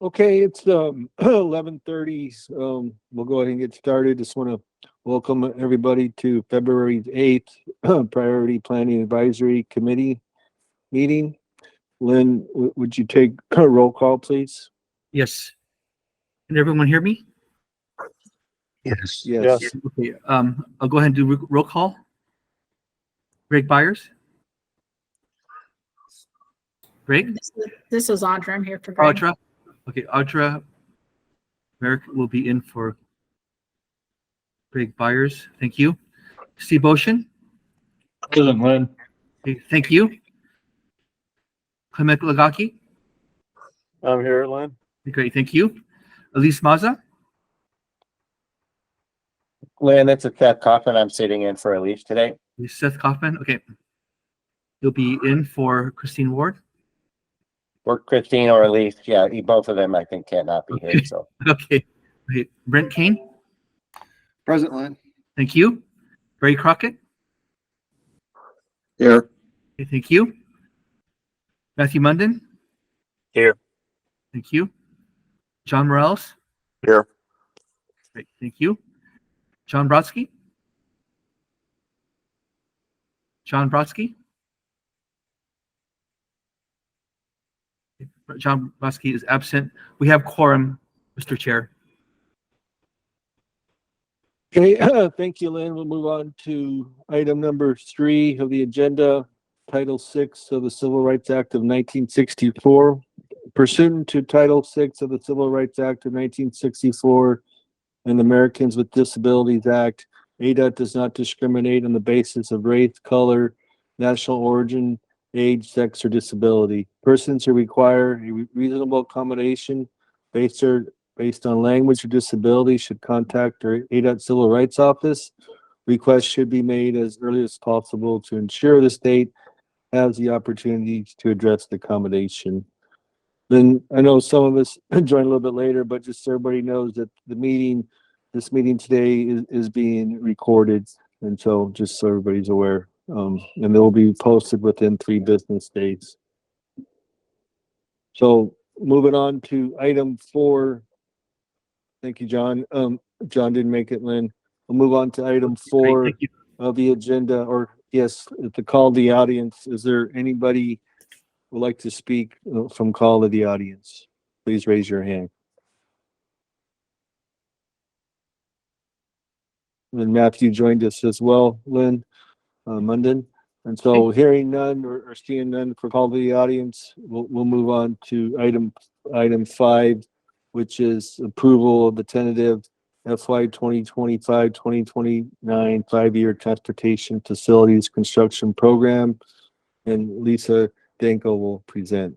Okay, it's 11:30. We'll go ahead and get started. Just want to welcome everybody to February 8th Priority Planning Advisory Committee meeting. Lynn, would you take a roll call, please? Yes. Can everyone hear me? Yes. Yes. Okay. I'll go ahead and do roll call. Greg Byers. Greg. This is Audra. I'm here for Greg. Audra. Okay. Audra Merrick will be in for Greg Byers. Thank you. Steve Ocean. Present, Lynn. Okay. Thank you. Clement Lagaki. I'm here, Lynn. Great. Thank you. Elise Maza. Lynn, that's a Seth Kaufman. I'm sitting in for Elise today. Seth Kaufman. Okay. You'll be in for Christine Ward. Or Christine or Elise. Yeah, both of them I think cannot be here. So Okay. Okay. Brent Kane. Present, Lynn. Thank you. Barry Crockett. Here. Okay, thank you. Matthew Munden. Here. Thank you. John Morales. Here. Great. Thank you. John Brodsky. John Brodsky. John Brodsky is absent. We have quorum, Mr. Chair. Okay, thank you, Lynn. We'll move on to item number 3 of the agenda, Title 6 of the Civil Rights Act of 1964. Pursuant to Title 6 of the Civil Rights Act of 1964 and the Americans with Disabilities Act, ADOT does not discriminate on the basis of race, color, national origin, age, sex, or disability. Persons who require a reasonable accommodation based on language or disability should contact their ADOT Civil Rights Office. Requests should be made as early as possible to ensure the state has the opportunity to address the accommodation. Then I know some of us joined a little bit later, but just so everybody knows that this meeting today is being recorded. And so just so everybody's aware, and they'll be posted within 3 business days. So moving on to item 4. Thank you, John. John didn't make it, Lynn. We'll move on to item 4 Thank you. of the agenda, or yes, to call the audience. Is there anybody who would like to speak from call to the audience? Please raise your hand. And Matthew joined us as well, Lynn Munden. And so hearing none or seeing none for call to the audience, we'll move on to item 5, which is approval of the tentative FY 2025-2029 5-year transportation facilities construction program. And Lisa Danko will present.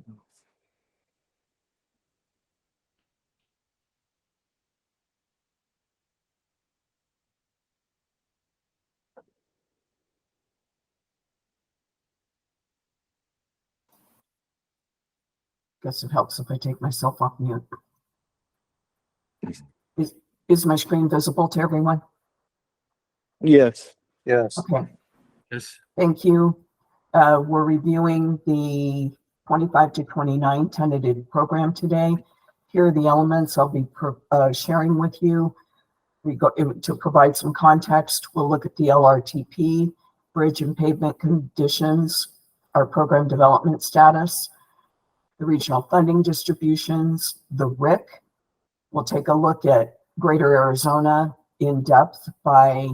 Guess it helps if I take myself off mute. Is my screen visible to everyone? Yes. Yes. Okay, Yes. thank you. We're reviewing the 25 to 29 tentative program today. Here are the elements I'll be sharing with you. To provide some context, we'll look at the LRTP, bridge and pavement conditions, our program development status, the regional funding distributions, the RIC. We'll take a look at Greater Arizona in depth by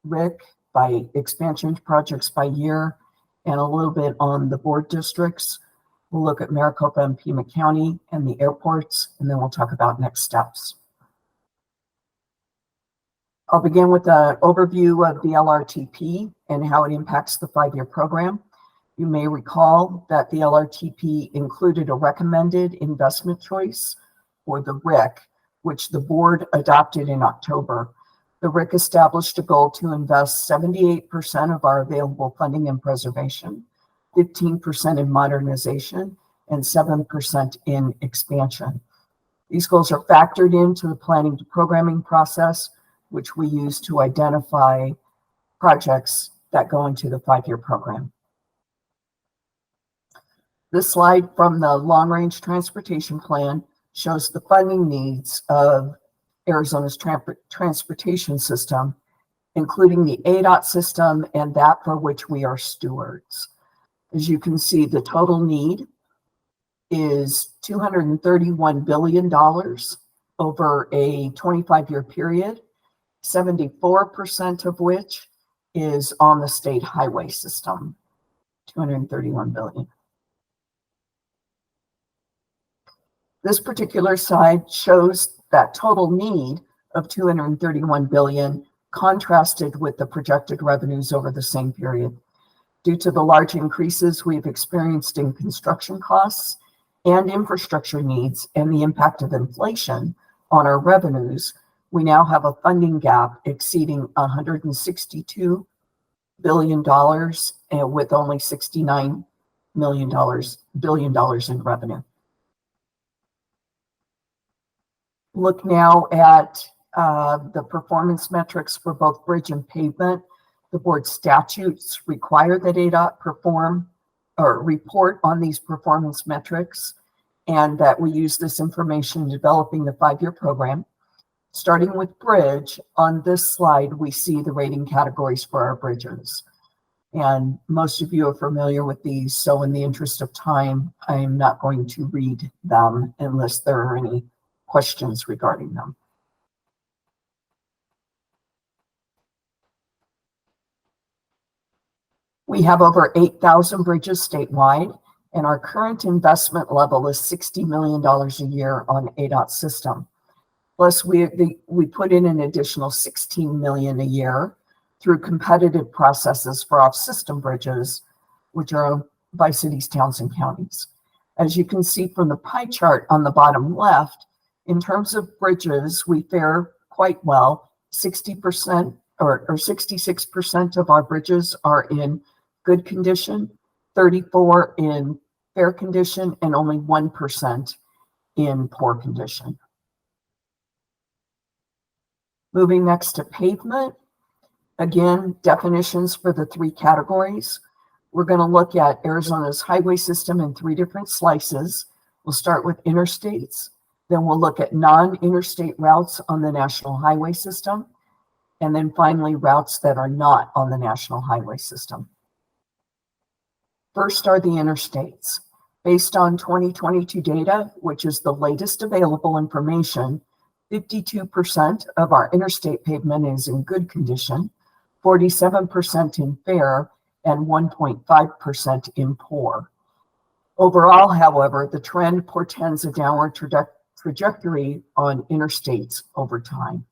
RIC, by expansion projects by year, and a little bit on the board districts. We'll look at Maricopa and Pima County and the airports, and then we'll talk about next steps. I'll begin with an overview of the LRTP and how it impacts the 5-year program. You may recall that the LRTP included a recommended investment choice for the RIC, which the board adopted in October. The RIC established a goal to invest 78% of our available funding in preservation, 15% in modernization, and 7% in expansion. These goals are factored into the planning to programming process, which we use to identify projects that go into the 5-year program. This slide from the long-range transportation plan shows the funding needs of Arizona's transportation system, including the ADOT system and that for which we are stewards. As you can see, the total need is $231 billion over a 25-year period, 74% of which is on the state highway system, 231 billion. This particular slide shows that total need of 231 billion contrasted with the projected revenues over the same period. Due to the large increases we've experienced in construction costs and infrastructure needs and the impact of inflation on our revenues, we now have a funding gap exceeding $162 billion and with only $69 billion in revenue. Look now at the performance metrics for both bridge and pavement. The board statutes require that ADOT perform or report on these performance metrics, and that we use this information in developing the 5-year program. Starting with bridge, on this slide, we see the rating categories for our bridges. And most of you are familiar with these, so in the interest of time, I'm not going to read them unless there are any questions regarding them. We have over 8,000 bridges statewide, and our current investment level is $60 million a year on ADOT system. Plus, we put in an additional $16 million a year through competitive processes for off-system bridges, which are owned by cities, towns, and counties. As you can see from the pie chart on the bottom left, in terms of bridges, we fare quite well. 60% or 66% of our bridges are in good condition, 34% in fair condition, and only 1% in poor condition. Moving next to pavement. Again, definitions for the 3 categories. We're going to look at Arizona's highway system in 3 different slices. We'll start with interstates, then we'll look at non-interstate routes on the national highway system, and then finally routes that are not on the national highway system. First are the interstates. Based on 2022 data, which is the latest available information, 52% of our interstate pavement is in good condition, 47% in fair, and 1.5% in poor. Overall, however, the trend portends a downward trajectory on interstates over time.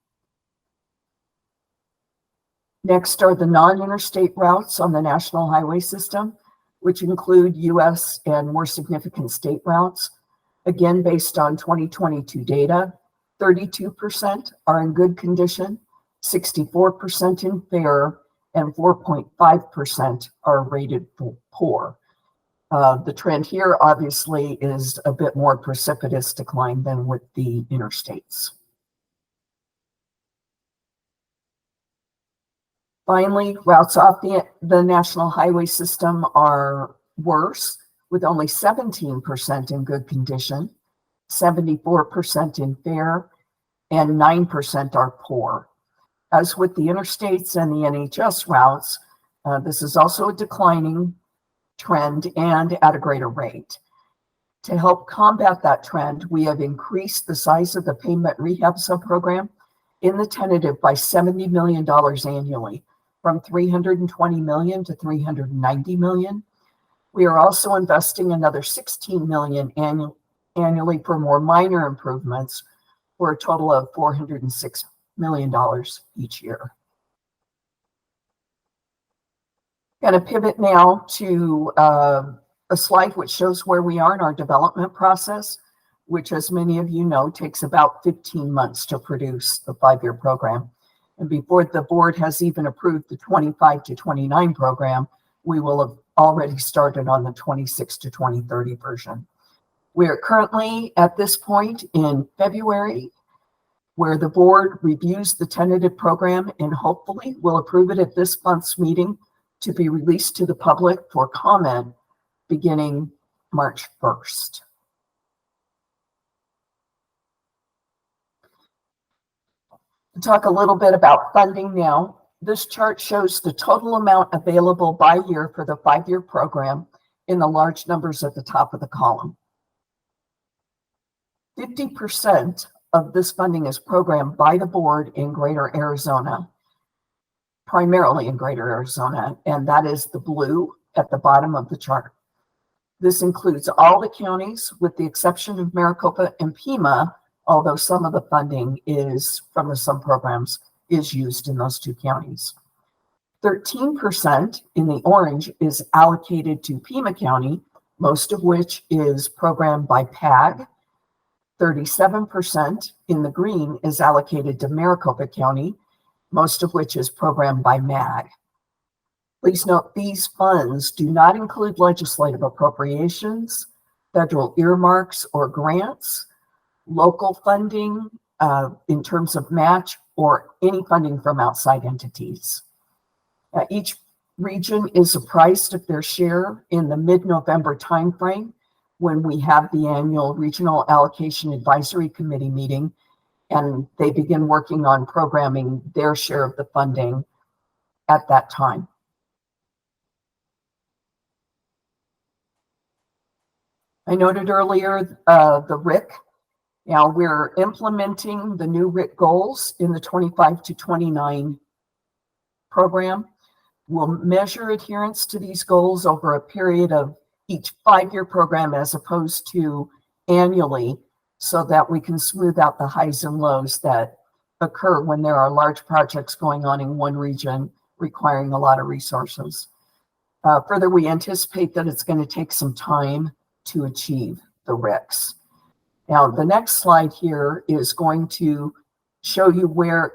Next are the non-interstate routes on the national highway system, which include U.S. and more significant state routes. Again, based on 2022 data, 32% are in good condition, 64% in fair, and 4.5% are rated poor. The trend here obviously is a bit more precipitous decline than with the interstates. Finally, routes off the national highway system are worse, with only 17% in good condition, 74% in fair, and 9% are poor. As with the interstates and the NHS routes, this is also a declining trend and at a greater rate. To help combat that trend, we have increased the size of the pavement rehab subprogram in the tentative by $70 million annually, from $320 million to $390 million. We are also investing another $16 million annually for more minor improvements, for a total of $406 million each year. Going to pivot now to a slide which shows where we are in our development process, which, as many of you know, takes about 15 months to produce the 5-year program. And before the board has even approved the 25 to 29 program, we will have already started on the 26 to 2030 version. We are currently at this point in February, where the board reviews the tentative program and hopefully will approve it at this month's meeting to be released to the public for comment beginning March 1st. talk a little bit about funding now. This chart shows the total amount available by year for the 5-year program in the large numbers at the top of the column. 50% of this funding is programmed by the board in Greater Arizona, primarily in Greater Arizona, and that is the blue at the bottom of the chart. This includes all the counties with the exception of Maricopa and Pima, although some of the funding is from the sub-programs is used in those two counties. 13% in the orange is allocated to Pima County, most of which is programmed by PAG. 37% in the green is allocated to Maricopa County, most of which is programmed by MAG. Please note these funds do not include legislative appropriations, federal earmarks or grants, local funding in terms of match, or any funding from outside entities. Each region is apprised of their share in the mid-November timeframe when we have the annual Regional Allocation Advisory Committee meeting, and they begin working on programming their share of the funding at that time. I noted earlier the RIC. Now we're implementing the new RIC goals in the 25 to 29 program. We'll measure adherence to these goals over a period of each 5-year program as opposed to annually, so that we can smooth out the highs and lows that occur when there are large projects going on in one region requiring a lot of resources. Further, we anticipate that it's going to take some time to achieve the RICs. Now, the next slide here is going to show you where,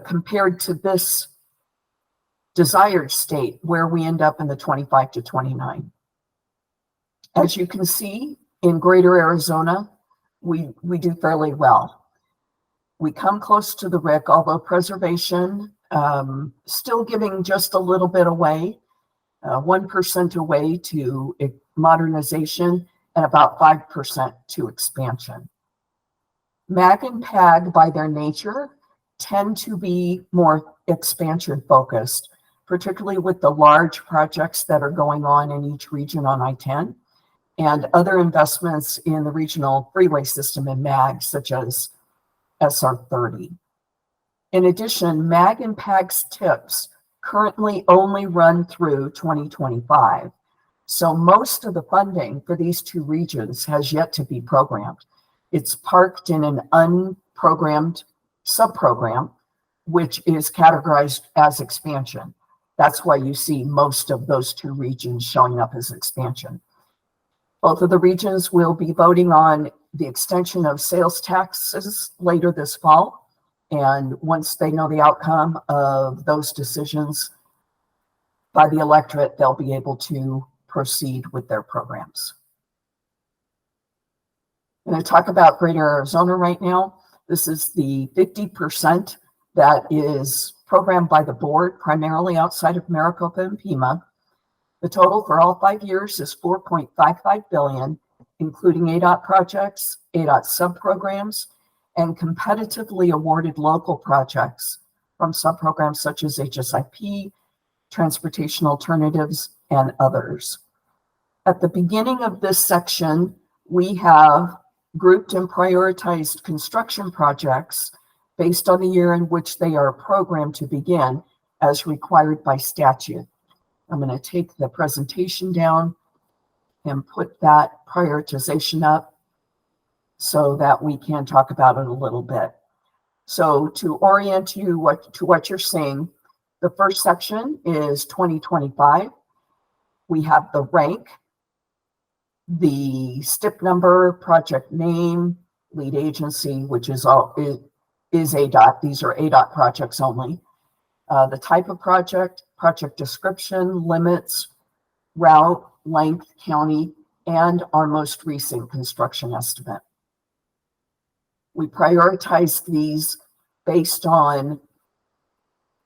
compared to this desired state, where we end up in the 25 to 29. As you can see, in Greater Arizona, we do fairly well. We come close to the RIC, although preservation still giving just a little bit away, 1% away to modernization and about 5% to expansion. MAG and PAG, by their nature, tend to be more expansion focused, particularly with the large projects that are going on in each region on I-10 and other investments in the regional freeway system in MAG, such as SR30. In addition, MAG and PAG's TIPs currently only run through 2025. So most of the funding for these two regions has yet to be programmed. It's parked in an unprogrammed subprogram, which is categorized as expansion. That's why you see most of those two regions showing up as expansion. Both of the regions will be voting on the extension of sales taxes later this fall. And once they know the outcome of those decisions by the electorate, they'll be able to proceed with their programs. I'm going to talk about Greater Arizona right now. This is the 50% that is programmed by the board, primarily outside of Maricopa and Pima. The total for all 5 years is $4.55 billion, including ADOT projects, ADOT subprograms, and competitively awarded local projects from subprograms such as HSIP, Transportation Alternatives, and others. At the beginning of this section, we have grouped and prioritized construction projects based on the year in which they are programmed to begin as required by statute. I'm going to take the presentation down and put that prioritization up so that we can talk about it a little bit. So to orient you to what you're seeing, the first section is 2025. We have the rank, the STIP number, project name, lead agency, which is ADOT. These are ADOT projects only. The type of project, project description, limits, route, length, county, and our most recent construction estimate. We prioritize these based on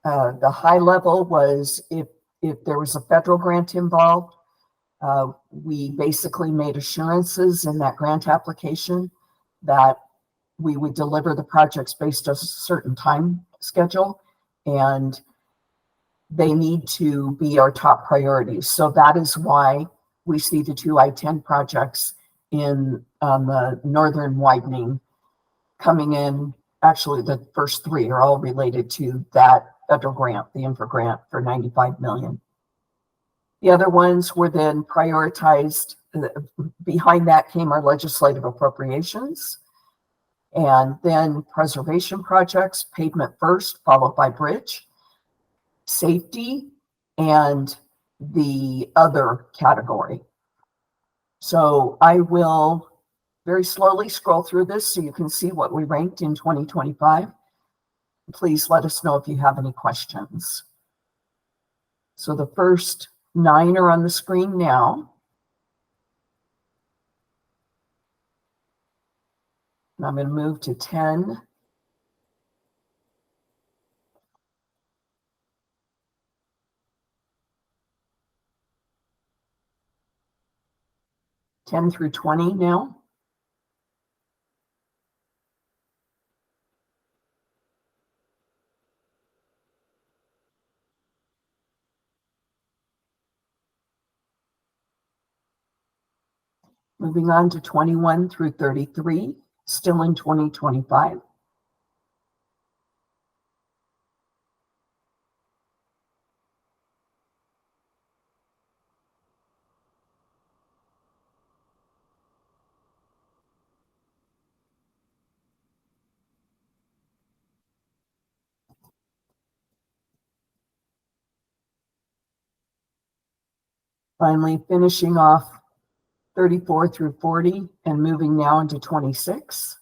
the high level was if there was a federal grant involved, we basically made assurances in that grant application that we would deliver the projects based on a certain time schedule, and they need to be our top priorities. So that is why we see the two I-10 projects in the northern widening coming in. Actually, the first three are all related to that federal grant, the infra grant for 95 million. The other ones were then prioritized. Behind that came our legislative appropriations, and then preservation projects, pavement first, followed by bridge, safety, and the other category. So I will very slowly scroll through this so you can see what we ranked in 2025. Please let us know if you have any questions. So the first 9 are on the screen now. And I'm going to move to 10. Through 20 now. Moving on to 21 through 33, still in 2025. Finally, finishing off 34 through 40 and moving now into 26.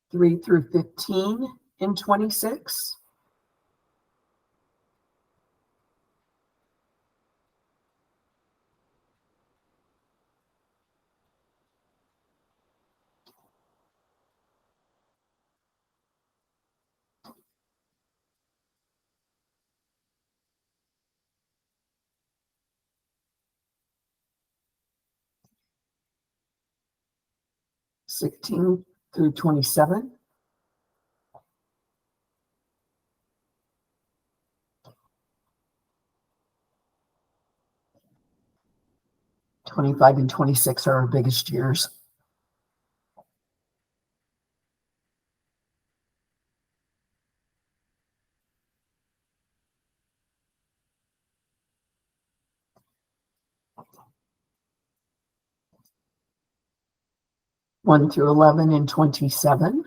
Three through 15 in 26. Sixteen through 27. '25 and '26 are our biggest years. '1 through 11 and '27.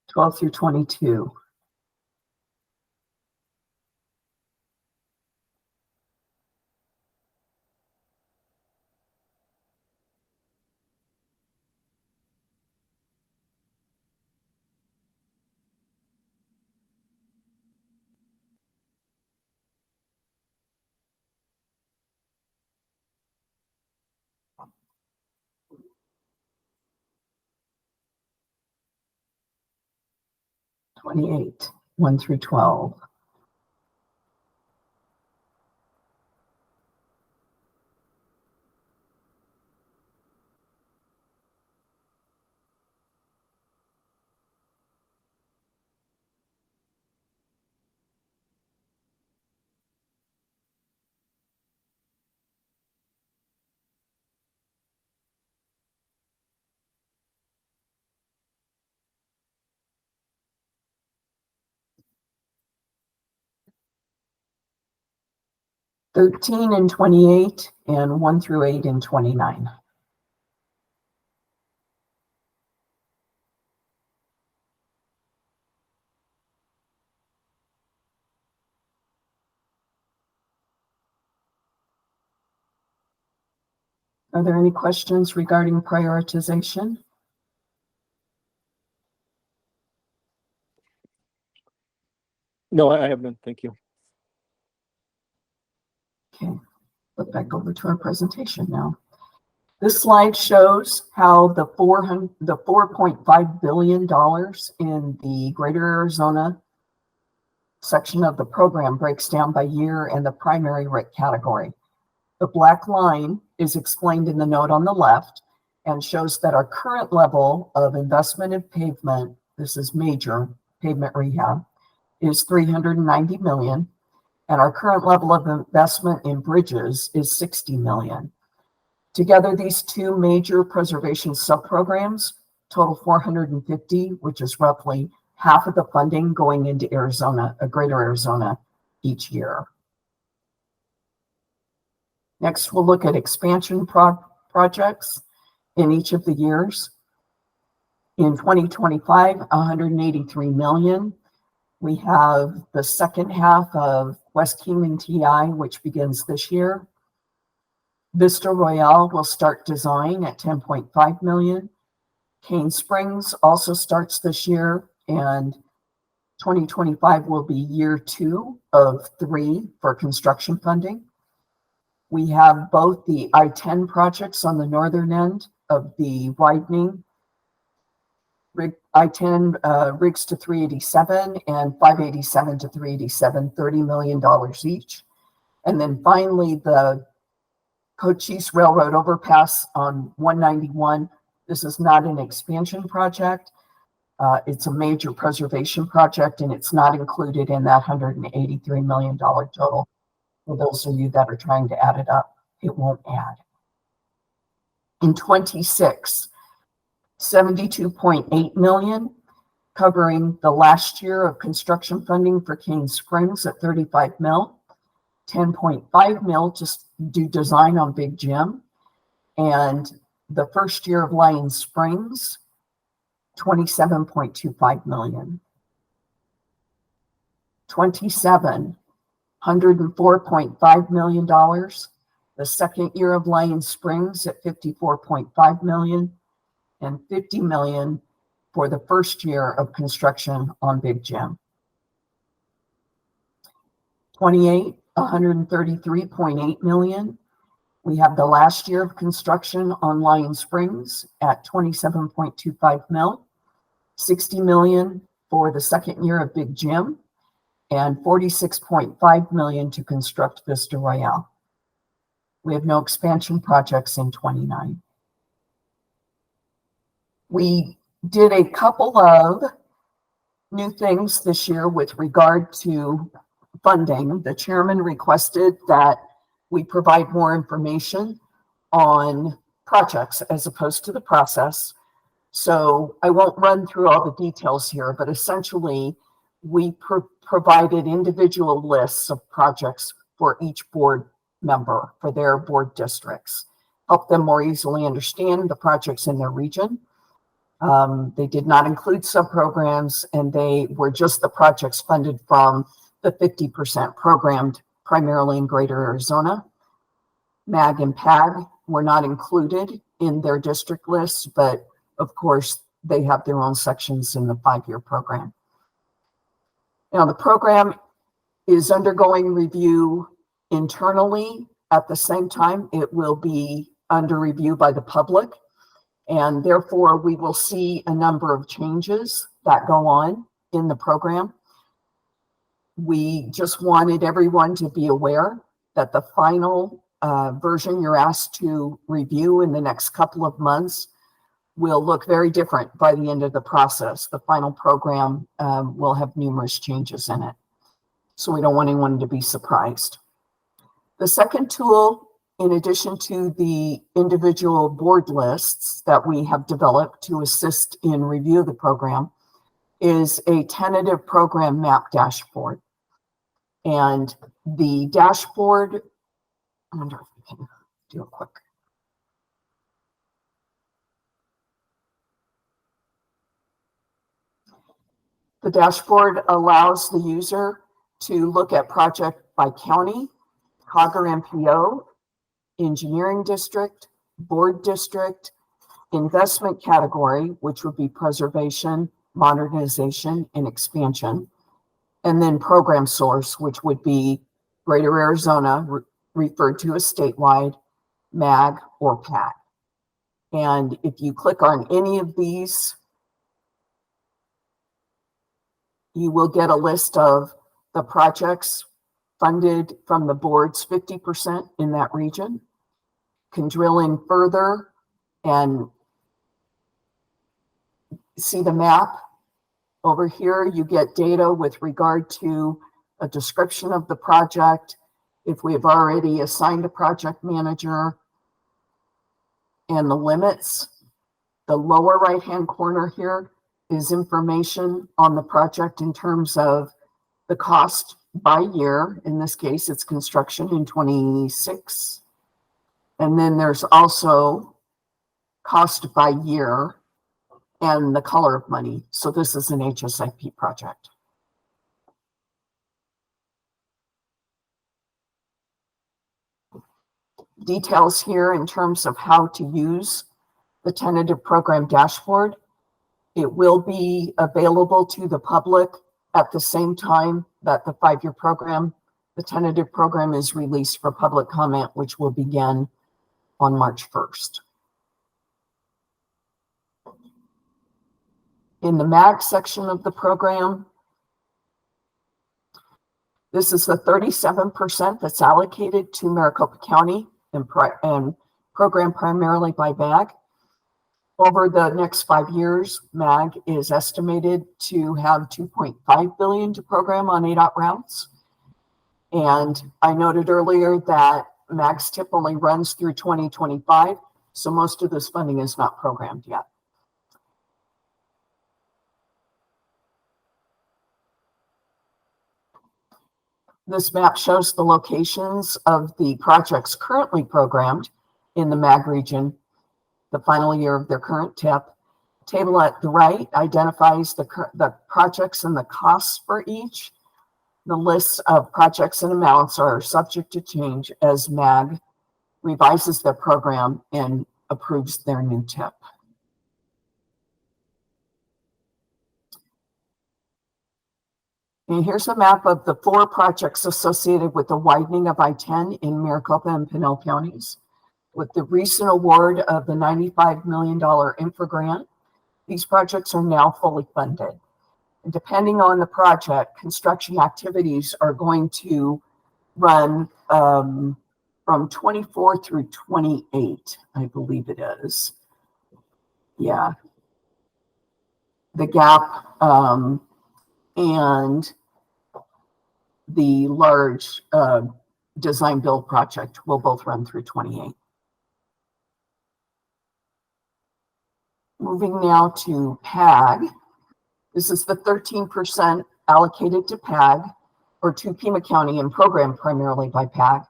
'12 through 22. '28, 1 through 12. 13 and 28, and 1 through 8 and 29. Are there any questions regarding prioritization? No, I have none. Thank you. Okay, flip back over to our presentation now. This slide shows how the $4.5 billion in the Greater Arizona section of the program breaks down by year and the primary RIC category. The black line is explained in the note on the left and shows that our current level of investment in pavement, this is major pavement rehab, is $390 million, and our current level of investment in bridges is $60 million. Together, these two major preservation subprograms total $450, which is roughly half of the funding going into Arizona, Greater Arizona, each year. Next, we'll look at expansion projects in each of the years. In 2025, $183 million. We have the second half of West Kingman TI, which begins this year. Vista Royale will start design at $10.5 million. Cane Springs also starts this year, and 2025 will be year 2 of 3 for construction funding. We have both the I-10 projects on the northern end of the widening, I-10 rigs to 387 and 587 to 387, $30 million each. And then finally, the Cochise Railroad overpass on 191. This is not an expansion project. It's a major preservation project, and it's not included in that $183 million total. For those of you that are trying to add it up, it won't add. In 26, $72.8 million, covering the last year of construction funding for Cane Springs at $35 million, $10.5 million just do design on Big Jim, and the first year of Lion Springs, $27.25 million. 27, $104.5 million. The second year of Lion Springs at $54.5 million, and $50 million for the first year of construction on Big Jim. 28, $133.8 million. We have the last year of construction on Lion Springs at $27.25 million, $60 million for the second year of Big Jim, and $46.5 million to construct Vista Royale. We have no expansion projects in 29. We did a couple of new things this year with regard to funding. The chairman requested that we provide more information on projects as opposed to the process. So I won't run through all the details here, but essentially we provided individual lists of projects for each board member for their board districts, help them more easily understand the projects in their region. They did not include subprograms, and they were just the projects funded from the 50% programmed primarily in Greater Arizona. MAG and PAG were not included in their district lists, but of course they have their own sections in the 5-year program. Now the program is undergoing review internally. At the same time, it will be under review by the public, and therefore we will see a number of changes that go on in the program. We just wanted everyone to be aware that the final version you're asked to review in the next couple of months will look very different by the end of the process. The final program will have numerous changes in it. So we don't want anyone to be surprised. The second tool, in addition to the individual board lists that we have developed to assist in review of the program, is a tentative program map dashboard. And the dashboard I wonder if we can do it quick. The dashboard allows the user to look at project by county, Cogger MPO, engineering district, board district, investment category, which would be preservation, modernization, and expansion, and then program source, which would be Greater Arizona, referred to as statewide, MAG, or PAC. And if you click on any of these, you will get a list of the projects funded from the board's 50% in that region. Can drill in further and see the map. Over here, you get data with regard to a description of the project, if we have already assigned a project manager, and the limits. The lower right-hand corner here is information on the project in terms of the cost by year. In this case, it's construction in 26. And then there's also cost by year and the color of money. So this is an HSIP project. Details here in terms of how to use the tentative program dashboard. It will be available to the public at the same time that the 5-year program, the tentative program, is released for public comment, which will begin on March 1st. In the MAG section of the program, this is the 37% that's allocated to Maricopa County and program primarily by MAG. Over the next 5 years, MAG is estimated to have $2.5 billion to program on ADOT routes. And I noted earlier that MAG's TIP only runs through 2025, so most of this funding is not programmed yet. This map shows the locations of the projects currently programmed in the MAG region, the final year of their current TIP. Table at the right identifies the projects and the costs for each. The lists of projects and amounts are subject to change as MAG revises their program and approves their new TIP. And here's a map of the 4 projects associated with the widening of I-10 in Maricopa and Pinal counties. With the recent award of the $95 million infra grant, these projects are now fully funded. And depending on the project, construction activities are going to run from 24 through 28, I believe it is. Yeah. The gap and the large design build project will both run through 28. Moving now to PAG. This is the 13% allocated to PAG or to Pima County and programmed primarily by PAG.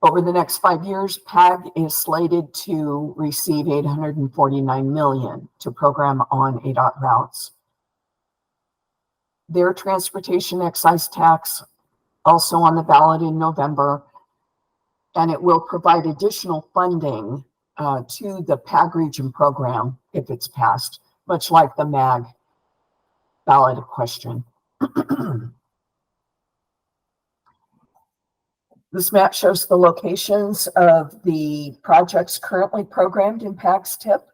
Over the next 5 years, PAG is slated to receive $849 million to program on ADOT routes. Their transportation excise tax also on the ballot in November, and it will provide additional funding to the PAG region program if it's passed, much like the MAG ballot question. This map shows the locations of the projects currently programmed in PAG's TIP.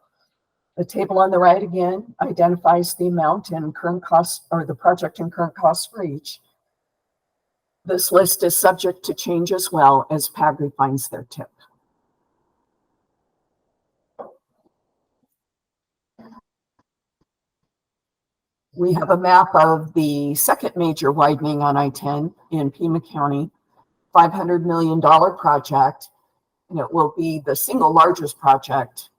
The table on the right again identifies the amount and current costs, or the project and current costs for each. This list is subject to change as well as PAG refines their TIP. We have a map of the second major widening on I-10 in Pima County, $500 million project, and it will be the single largest project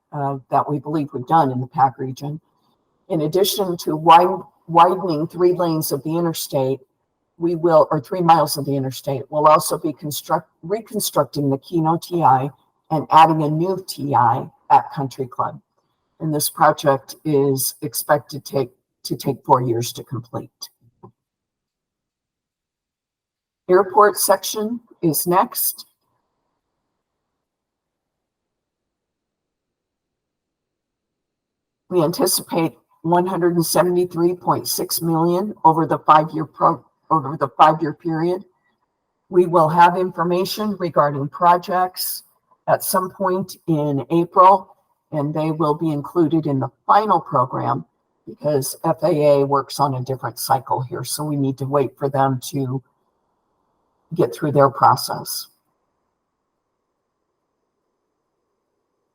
that we believe we've done in the PAG region. In addition to widening 3 lanes of the interstate, we will, or 3 miles of the interstate. We'll also be reconstructing the Keno TI and adding a new TI at Country Club. And this project is expected to take 4 years to complete. Airport section is next. We anticipate 173.6 million over the 5-year period. We will have information regarding projects at some point in April, and they will be included in the final program because FAA works on a different cycle here. So we need to wait for them to get through their process.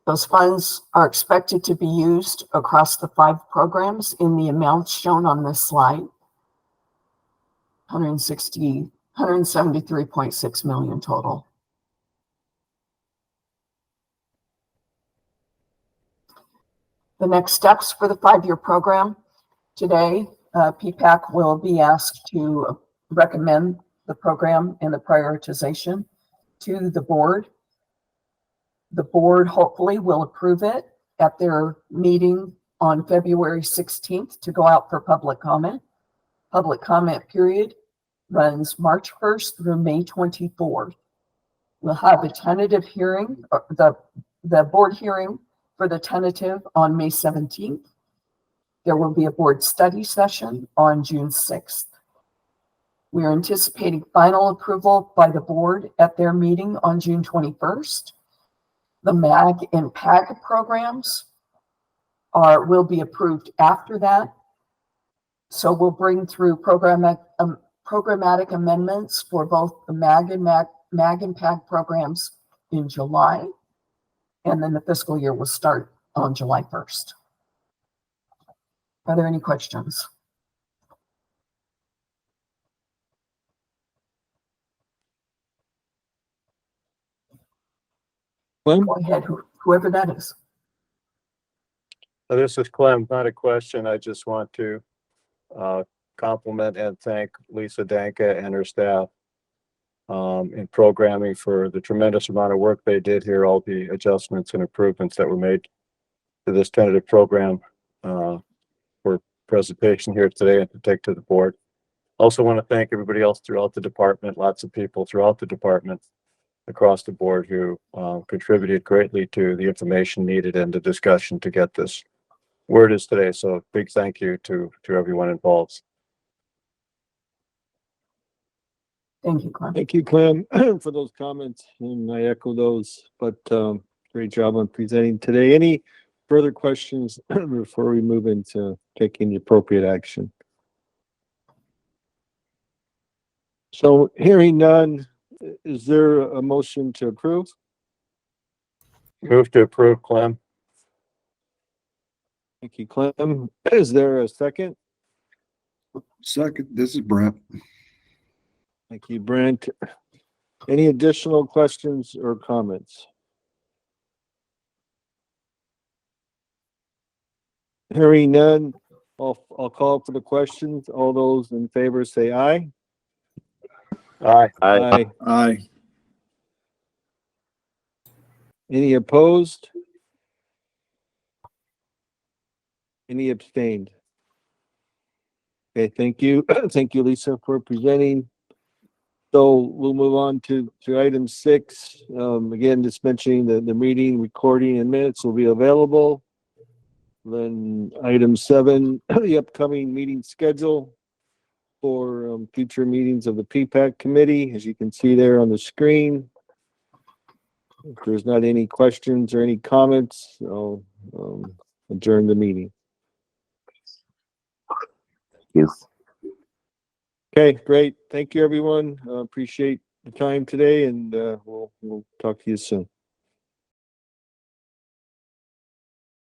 Those funds are expected to be used across the 5 programs in the amounts shown on this slide. 173.6 million total. The next steps for the 5-year program. Today, PPAC will be asked to recommend the program and the prioritization to the board. The board hopefully will approve it at their meeting on February 16th to go out for public comment. Public comment period runs March 1st through May 24th. We'll have a tentative hearing, the board hearing for the tentative on May 17th. There will be a board study session on June 6th. We are anticipating final approval by the board at their meeting on June 21st. The MAG and PAG programs will be approved after that. So we'll bring through programmatic amendments for both the MAG and PAG programs in July. And then the fiscal year will start on July 1st. Are there any questions? Glenn? Go ahead, whoever that is. This is Clem, not a question. I just want to compliment and thank Lisa Danka and her staff in programming for the tremendous amount of work they did here, all the adjustments and improvements that were made to this tentative program for presentation here today and to take to the board. Also want to thank everybody else throughout the department, lots of people throughout the department across the board who contributed greatly to the information needed and the discussion to get this where it is today. So big thank you to everyone involved. Thank you, Clem. Thank you, Clem, for those comments, and I echo those, but great job on presenting today. Any further questions before we move into taking the appropriate action? So hearing none, is there a motion to approve? Move to approve, Clem. Thank you, Clem. Is there a second? Second, this is Brent. Thank you, Brent. Any additional questions or comments? Hearing none, I'll call for the questions. All those in favor say aye. Aye. Aye. Aye. Any opposed? Any abstained? Okay, thank you. Thank you, Lisa, for presenting. So we'll move on to item 6. Again, just mentioning the meeting recording and minutes will be available. Then item 7, the upcoming meeting schedule for future meetings of the PPAC committee, as you can see there on the screen. If there's not any questions or any comments, I'll adjourn the meeting. Yes. Okay, great. Thank you, everyone. Appreciate the time today, and we'll talk to you soon.